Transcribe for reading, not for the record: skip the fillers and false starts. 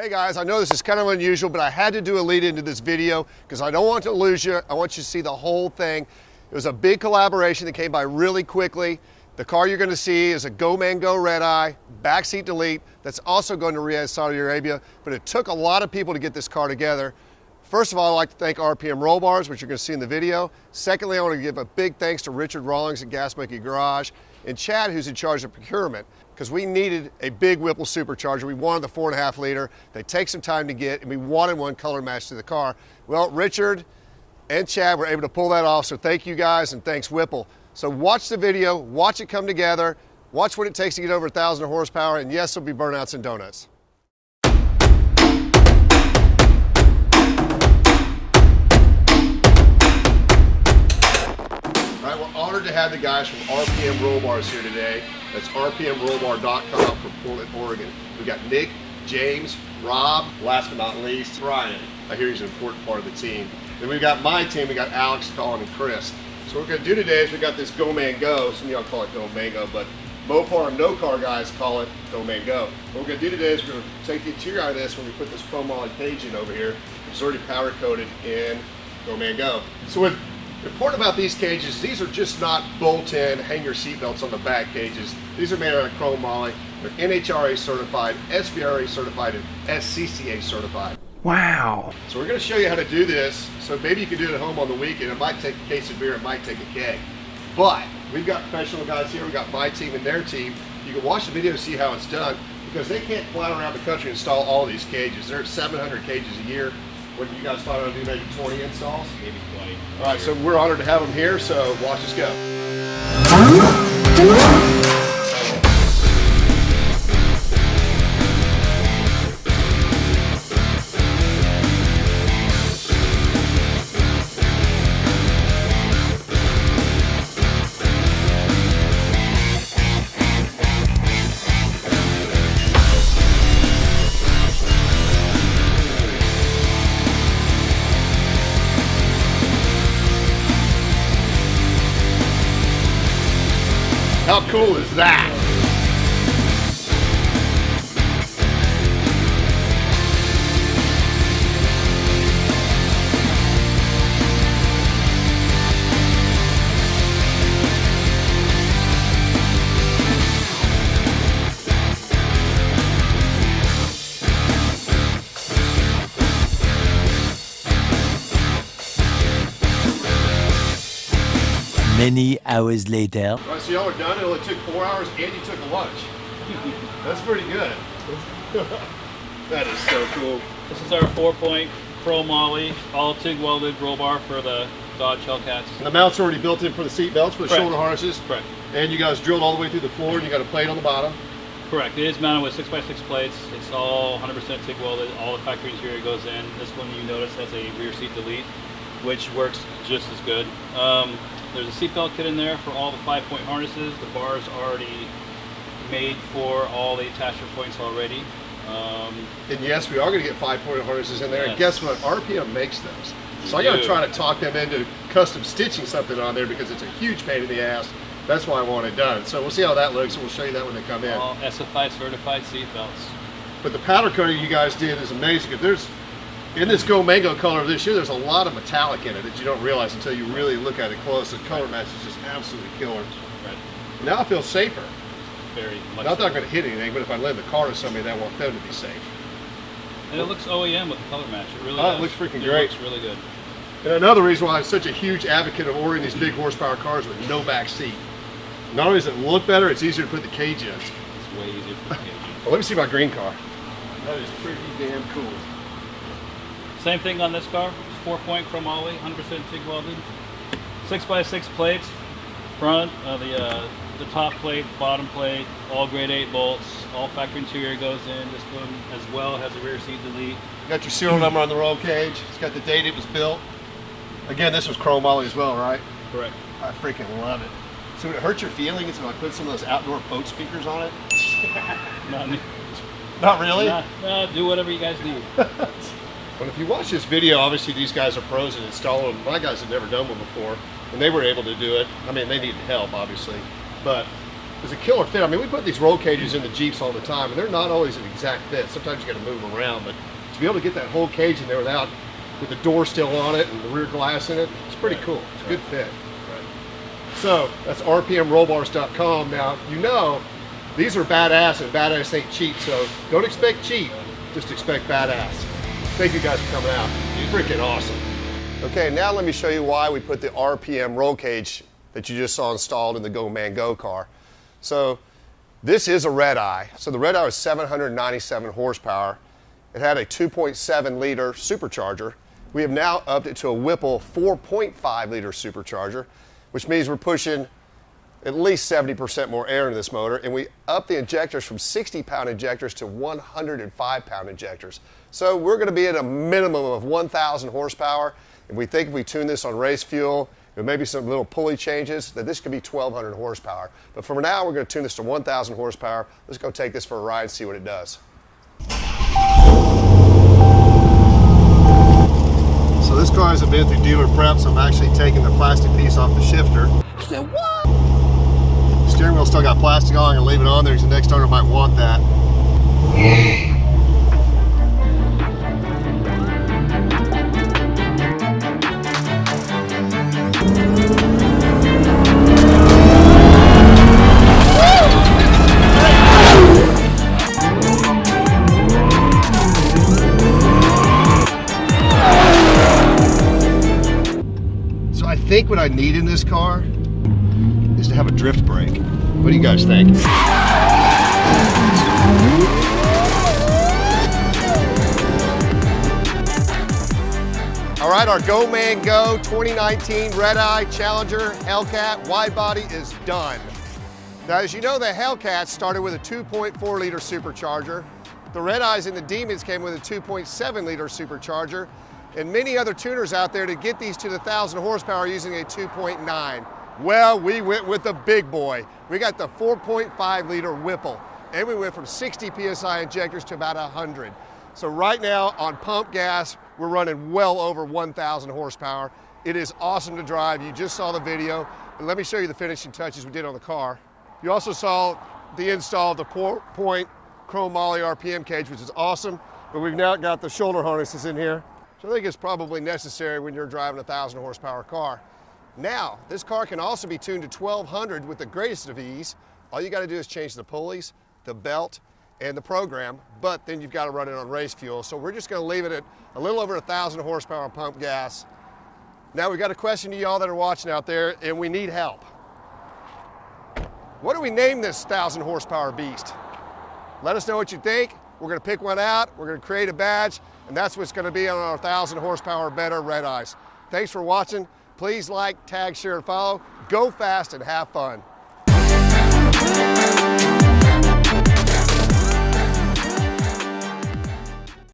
Hey guys, I know this is kind of unusual, but I had to do a lead into this video because I don't want to lose you. I want you to see the whole thing. It was a big collaboration that came by really quickly. The car you're going to see is a Go Man Go Redeye, backseat delete, that's also going to Riyadh, Saudi Arabia, but it took a lot of people to get this car together. First of all, I'd like to thank RPM Rollbars, which you're going to see in the video. Secondly, I want to give a big thanks to Richard Rawlings at Gas Monkey Garage and Chad, who's in charge of procurement, because we needed a big Whipple supercharger. We wanted the 4.5 liter. They take some time to get, and we wanted one color matched to the car. Well, Richard and Chad were able to pull that off, so thank you guys, and thanks Whipple. So watch the video, watch it come together, watch what it takes to get over 1,000 horsepower, and yes, there'll be burnouts and donuts. All right, we're honored to have the guys from RPM Rollbars here today. That's rpmrollbar.com from Portland, Oregon. We got Nick, James, Rob, last but not least, Brian. I hear he's an important part of the team. Then we've got my team, we got Alex, Colin, and Chris. So what we're gonna do today is we got this Go Man Go. Some of y'all call it Go Mango, but Mopar and no car guys call it Go Man Go. What we're gonna do today is we're gonna take the interior out of this when we put this chromoly cage in over here. It's already powder coated in Go Man Go. So what's important about these cages, these are just not bolt-in, hang your seatbelts on the back cages. These are made out of chromoly. They're NHRA certified, SVRA certified, and SCCA certified. Wow. So we're going to show you how to do this. So maybe you can do it at home on the weekend. It might take a case of beer, it might take a keg. But we've got professional guys here. We've got my team and their team. You can watch the video to see how it's done because they can't fly around the country and install all these cages. They're at 700 cages a year. What do you guys thought I'd do, maybe 20 installs? Maybe 20. All right, so we're honored to have them here, so watch us go. How cool is that? Many hours later. All right, so y'all are done. It only took 4 hours and you took a lunch. That's pretty good. That is so cool. This is our 4-point chromoly, all TIG welded roll bar for the Dodge Hellcats. And the mount's already built in for the seat belts, for the shoulder harnesses. Correct. And you guys drilled all the way through the floor and you got a plate on the bottom. Correct. It is mounted with 6x6 plates. It's all 100% TIG welded. All the factory interior goes in. This one you notice has a rear seat delete, which works just as good. There's a seatbelt kit in there for all the 5-point harnesses. The bar's already made for all the attachment points already. And yes, we are going to get 5-point harnesses in there. Yes. And guess what? RPM makes those. So I got to try to talk them into custom stitching something on there because it's a huge pain in the ass. That's why I want it done. So we'll see how that looks and we'll show you that when they come in. All SFI certified seatbelts. But the powder coating you guys did is amazing. There's in this Go Mango color this year, there's a lot of metallic in it that you don't realize until you really look at it close. The color match is just absolutely killer. Right. Now I feel safer. Very much. Not that I'm going to hit anything, but if I lend the car to somebody, I want them to be safe. And it looks OEM with the color match. It really does. It looks freaking great. It looks really good. And another reason why I'm such a huge advocate of ordering these big horsepower cars with no back seat. Not only does it look better, it's easier to put the cage in. It's way easier to put the cage in. Well, let me see my green car. That is pretty damn cool. Same thing on this car, 4-point chromoly, 100% TIG welded. 6x6 plates, front, the top plate, bottom plate, all grade 8 bolts, all factory interior goes in. This one as well has a rear seat delete. You got your serial number on the roll cage. It's got the date it was built. Again, this was chromoly as well, right? Correct. I freaking love it. So would it hurt your feelings if I put some of those outdoor boat speakers on it? Not me. Not really? No, do whatever you guys do. But if you watch this video, obviously these guys are pros at installing them. My guys have never done one before, and they were able to do it. I mean, they needed help, obviously, but is a killer fit. I mean, we put these roll cages in the Jeeps all the time, and they're not always an exact fit. Sometimes you got to move them around, but to be able to get that whole cage in there without, with the door still on it and the rear glass in it, it's pretty cool. It's a good fit. So that's rpmrollbars.com. Now, you know, these are badass, and badass ain't cheap, so don't expect cheap, just expect badass. Thank you guys for coming out. You're freaking awesome. Okay, now let me show you why we put the RPM roll cage that you just saw installed in the Go Man Go car. So this is a Redeye. So the Redeye was 797 horsepower. It had a 2.7 liter supercharger. We have now upped it to a Whipple 4.5 liter supercharger, which means we're pushing at least 70% more air into this motor, and we upped the injectors from 60-pound injectors to 105-pound injectors. So we're going to be at a minimum of 1,000 horsepower, and we think if we tune this on race fuel, and maybe some little pulley changes, that this could be 1,200 horsepower. But for now, we're going to tune this to 1,000 horsepower. Let's go take this for a ride and see what it does. So this car hasn't been through dealer prep, so I'm actually taking the plastic piece off the shifter. So what? Steering wheel still got plastic on. I'm gonna leave it on there because the next owner might want that. So I think what I need in this car is to have a drift brake. What do you guys think? All right, our Go Man Go 2019 Redeye Challenger Hellcat Widebody is done. Now, as you know, the Hellcat started with a 2.4 liter supercharger. The Redeyes and the Demons came with a 2.7 liter supercharger, and many other tuners out there to get these to the 1,000 horsepower using a 2.9. Well, we went with the big boy. We got the 4.5 liter Whipple, and we went from 60 PSI injectors to about 100. So right now on pump gas, we're running well over 1,000 horsepower. It is awesome to drive. You just saw the video. And let me show you the finishing touches we did on the car. You also saw the install of the 4-point chrome moly RPM cage, which is awesome, but we've now got the shoulder harnesses in here. So I think it's probably necessary when you're driving a 1,000 horsepower car. Now, this car can also be tuned to 1,200 with the greatest of ease. All you got to do is change the pulleys, the belt, and the program, but then you've got to run it on race fuel. So we're just going to leave it at a little over 1,000 horsepower pump gas. Now we've got a question to y'all that are watching out there, and we need help. What do we name this 1,000 horsepower beast? Let us know what you think. We're going to pick one out. We're going to create a badge, and that's what's going to be on our 1,000 horsepower better Redeyes. Thanks for watching. Please like, tag, share, and follow. Go fast and have fun.